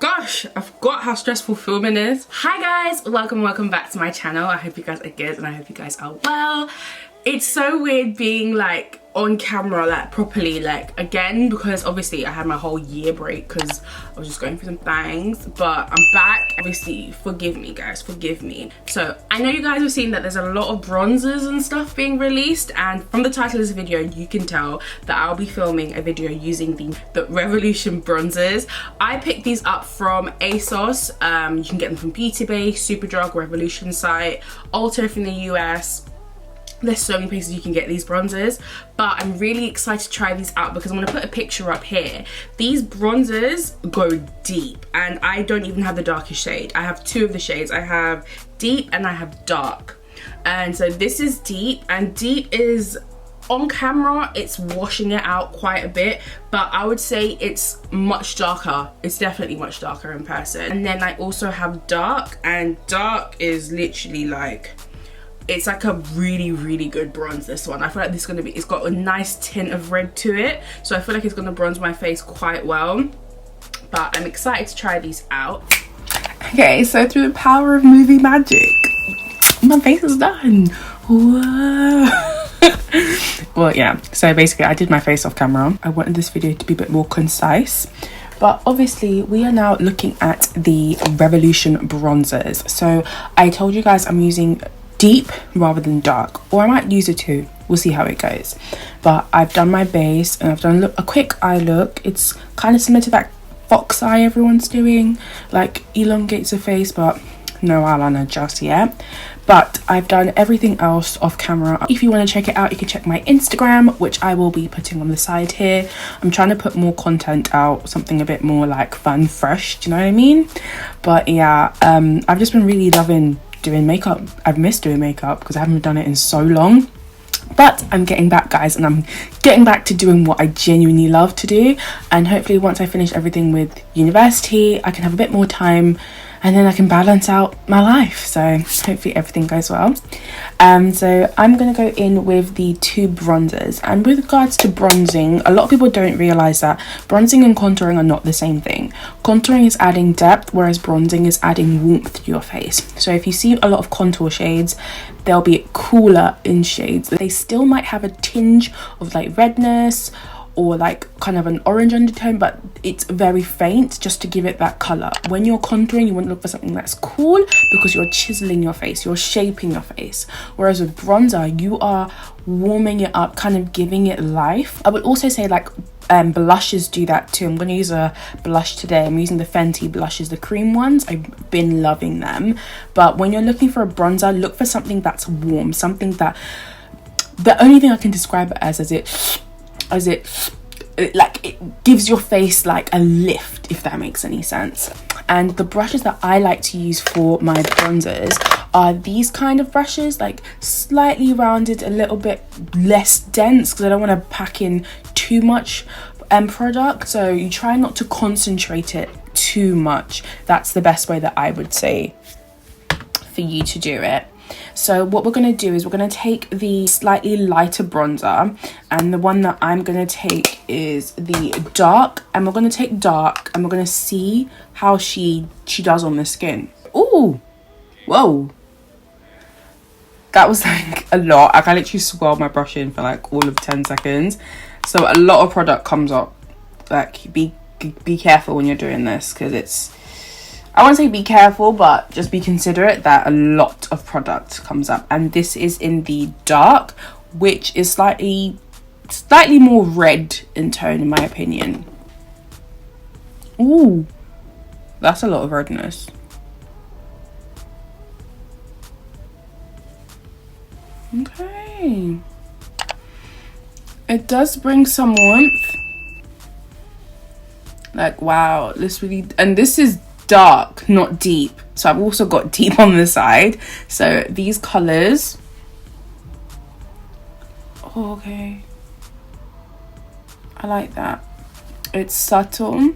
gosh, I forgot how stressful filming is. Hi guys, welcome back to my channel. I hope you guys are good and I hope you guys are well. It's so weird being like on camera like properly like again, because obviously I had my whole year break because I was just going through some things, but I'm back. Obviously forgive me guys, forgive me. So I know you guys have seen that there's a lot of bronzers and stuff being released, and from the title of this video you can tell that I'll be filming a video using the Revolution bronzers. I picked these up from ASOS. You can get them from Beauty Bay, Superdrug, Revolution site, Ulta from the US. There's so many places you can get these bronzers, but I'm really excited to try these out because I'm going to put a picture up here. These bronzers go deep and I don't even have the darkest shade. I have two of the shades. I have deep and I have dark. And so this is deep, and deep is on camera, it's washing it out quite a bit, but I would say it's much darker. It's definitely much darker in person. And then I also have dark, and dark is literally like, it's like a really good bronze, this one. I feel like this is gonna be, it's got a nice tint of red to it, so I feel like it's gonna bronze my face quite well. But I'm excited to try these out. Okay, so through the power of movie magic, my face is done. Whoa. Well, yeah, so basically I did my face off camera. I wanted this video to be a bit more concise, but obviously we are now looking at the Revolution bronzers. So I told you guys I'm using deep rather than dark, or I might use it too, we'll see how it goes. But I've done my base and I've done a quick eye look. It's kind of similar to that fox eye everyone's doing, like elongates the face, but no eyeliner just yet. But I've done everything else off camera. If you want to check it out, you can check my Instagram, which I will be putting on the side here. I'm trying to put more content out, something a bit more like fun, fresh, do you know what I mean? But yeah, I've just been really loving doing makeup. I've missed doing makeup because I haven't done it in so long, but I'm getting back guys, and I'm getting back to doing what I genuinely love to do. And hopefully once I finish everything with university, I can have a bit more time and then I can balance out my life. So hopefully everything goes well. So I'm gonna go in with the two bronzers. And with regards to bronzing, a lot of people don't realize that bronzing and contouring are not the same thing. Contouring is adding depth, whereas bronzing is adding warmth to your face. So if you see a lot of contour shades, they'll be cooler in shades. They still might have a tinge of like redness or like kind of an orange undertone, but it's very faint, just to give it that color. When you're contouring, you want to look for something that's cool because you're chiseling your face, you're shaping your face. Whereas with bronzer, you are warming it up, kind of giving it life. I would also say like blushes do that too. I'm going to use a blush today. I'm using the Fenty blushes, the cream ones. I've been loving them. But when you're looking for a bronzer, look for something that's warm, something that, the only thing I can describe it as it gives your face like a lift, if that makes any sense. And the brushes that I like to use for my bronzers are these kind of brushes, like slightly rounded, a little bit less dense, because I don't want to pack in too much product. So you try not to concentrate it too much. That's the best way that I would say for you to do it. So what we're going to do is we're going to take the slightly lighter bronzer, and the one that I'm going to take is the dark, and we're going to take dark and we're going to see how she does on the skin. Ooh, whoa, that was like a lot. I can literally swirl my brush in for like all of 10 seconds. So a lot of product comes up. Like be careful when you're doing this, because it's, I won't say be careful, but just be considerate that a lot of product comes up. And this is in the dark, which is slightly more red in tone, in my opinion. Ooh, that's a lot of redness. Okay. It does bring some warmth. Like, wow, this really, and this is dark, not deep. So I've also got deep on the side. So these colors, oh, okay, I like that. It's subtle,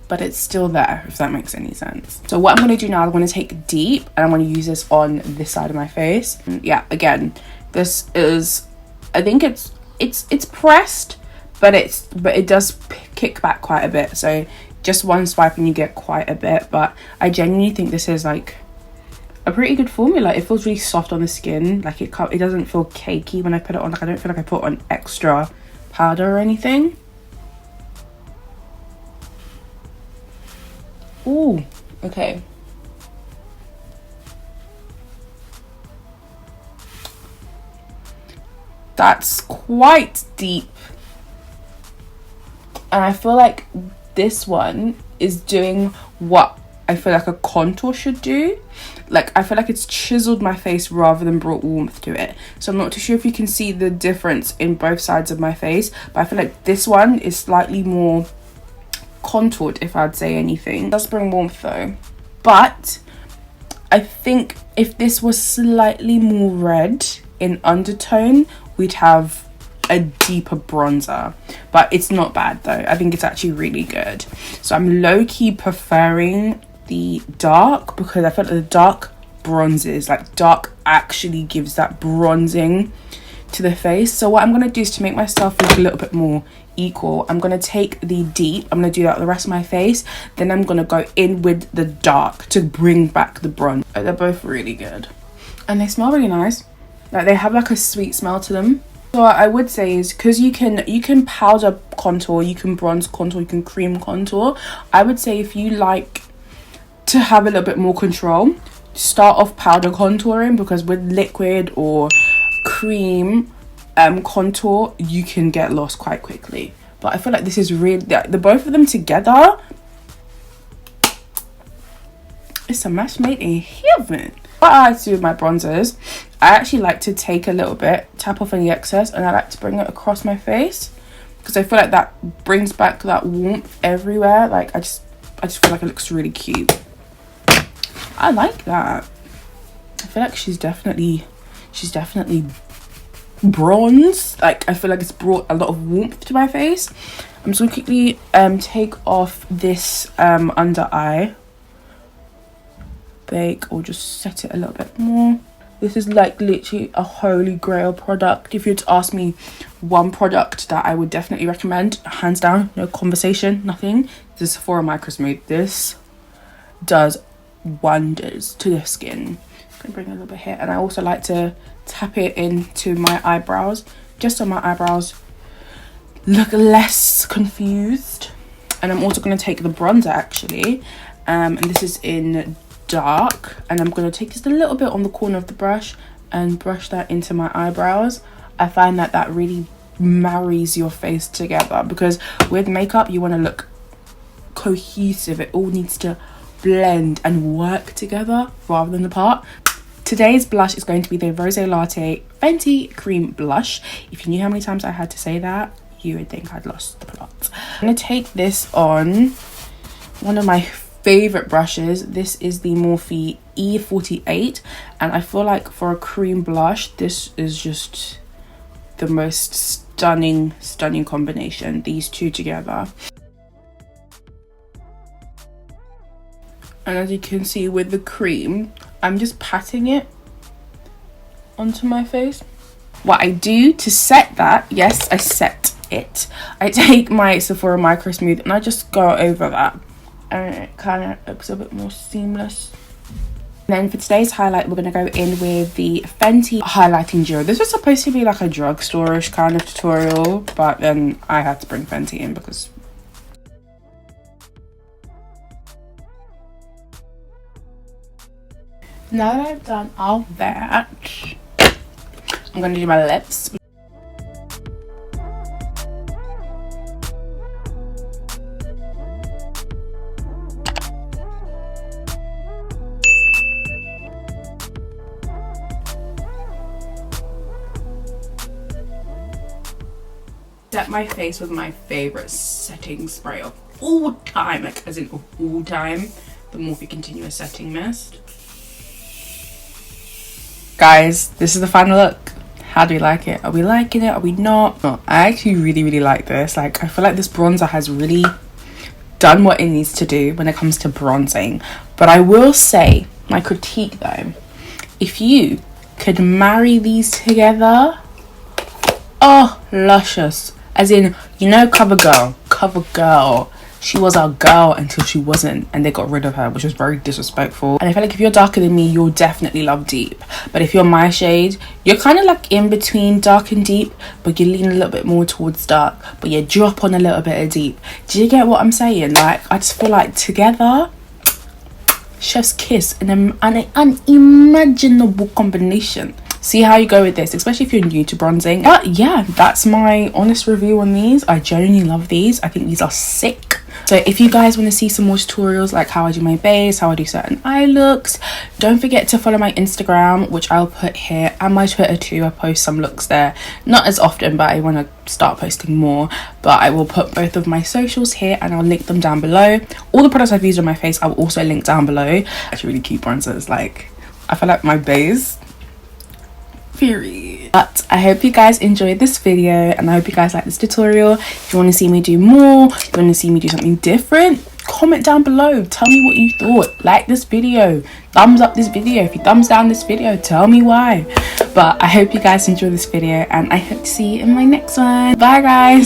but it's still there, if that makes any sense. So what I'm going to do now, I'm going to take deep and I'm going to use this on this side of my face. And yeah, again, this is, I think it's pressed, but it does kick back quite a bit. So just one swipe and you get quite a bit. But I genuinely think this is like a pretty good formula. It feels really soft on the skin. Like it doesn't feel cakey when I put it on. Like I don't feel like I put on extra powder or anything. Ooh, okay. That's quite deep. And I feel like this one is doing what I feel like a contour should do. Like I feel like it's chiseled my face rather than brought warmth to it. So I'm not too sure if you can see the difference in both sides of my face, but I feel like this one is slightly more contoured, if I'd say anything. It does bring warmth though. But I think if this was slightly more red in undertone, we'd have a deeper bronzer. But it's not bad though. I think it's actually really good. So I'm low-key preferring the dark because I feel like the dark bronzes, like dark actually gives that bronzing to the face. So what I'm going to do is to make myself look a little bit more equal, I'm going to take the deep, I'm going to do that with the rest of my face, then I'm going to go in with the dark to bring back the bronze. They're both really good and they smell really nice. Like they have like a sweet smell to them. So what I would say is, because you can powder contour, you can bronze contour, you can cream contour. I would say if you like to have a little bit more control, start off powder contouring, because with liquid or cream contour you can get lost quite quickly. But I feel like this is really, the both of them together, it's a match made in heaven. What I like to do with my bronzers, I actually like to take a little bit, tap off any excess, and I like to bring it across my face because I feel like that brings back that warmth everywhere. Like I just feel like it looks really cute. I like that. I feel like she's definitely bronze. Like I feel like it's brought a lot of warmth to my face. I'm just gonna quickly take off this under eye bake, or just set it a little bit more. This is like literally a holy grail product. If you were to ask me one product that I would definitely recommend, hands down, no conversation, nothing, this Sephora Micro Smooth. This does wonders to the skin. I'm gonna bring it a little bit here, and I also like to tap it into my eyebrows, just so my eyebrows look less confused. And I'm also going to take the bronzer actually, and this is in dark, and I'm going to take just a little bit on the corner of the brush and brush that into my eyebrows. I find that that really marries your face together, because with makeup you want to look cohesive. It all needs to blend and work together rather than apart. Today's blush is going to be the Rosé Latte Fenty Cream Blush. If you knew how many times I had to say that, you would think I'd lost the plot. I'm going to take this on one of my favorite brushes. This is the Morphe E48, and I feel like for a cream blush, this is just the most stunning combination, these two together. And as you can see with the cream, I'm just patting it onto my face. What I do to set that, yes, I set it. I take my Sephora Micro Smooth and I just go over that, and it kind of looks a bit more seamless. And then for today's highlight, we're going to go in with the Fenty Highlighting Gel. This was supposed to be like a drugstore-ish kind of tutorial, but then I had to bring Fenty in because now that I've done all that, I'm going to do my lips. Set my face with my favorite setting spray of all time, like as in all time, the Morphe Continuous Setting Mist. Guys, this is the final look. How do we like it? Are we liking it? Are we not? No, I actually really like this. Like, I feel like this bronzer has really done what it needs to do when it comes to bronzing. But I will say, my critique though, if you could marry these together, oh, luscious. As in, you know, CoverGirl, she was our girl until she wasn't, and they got rid of her, which was very disrespectful. And I feel like if you're darker than me, you'll definitely love deep. But if you're my shade, you're kind of like in between dark and deep, but you lean a little bit more towards dark, but you drop on a little bit of deep. Do you get what I'm saying? Like, I just feel like together, chef's kiss, an unimaginable combination. See how you go with this, especially if you're new to bronzing. But yeah, that's my honest review on these. I genuinely love these. I think these are sick. So if you guys want to see some more tutorials like how I do my base, how I do certain eye looks, don't forget to follow my Instagram, which I'll put here, and my Twitter too. I post some looks there, not as often, but I want to start posting more. But I will put both of my socials here and I'll link them down below. All the products I've used on my face I will also link down below. Actually really cute bronzers. Like, I feel like my base, period. But I hope you guys enjoyed this video, and I hope you guys like this tutorial. If you want to see me do more, if you want to see me do something different, comment down below. Tell me what you thought. Like this video, thumbs up this video. If you thumbs down this video, tell me why. But I hope you guys enjoy this video, and I hope to see you in my next one. Bye guys.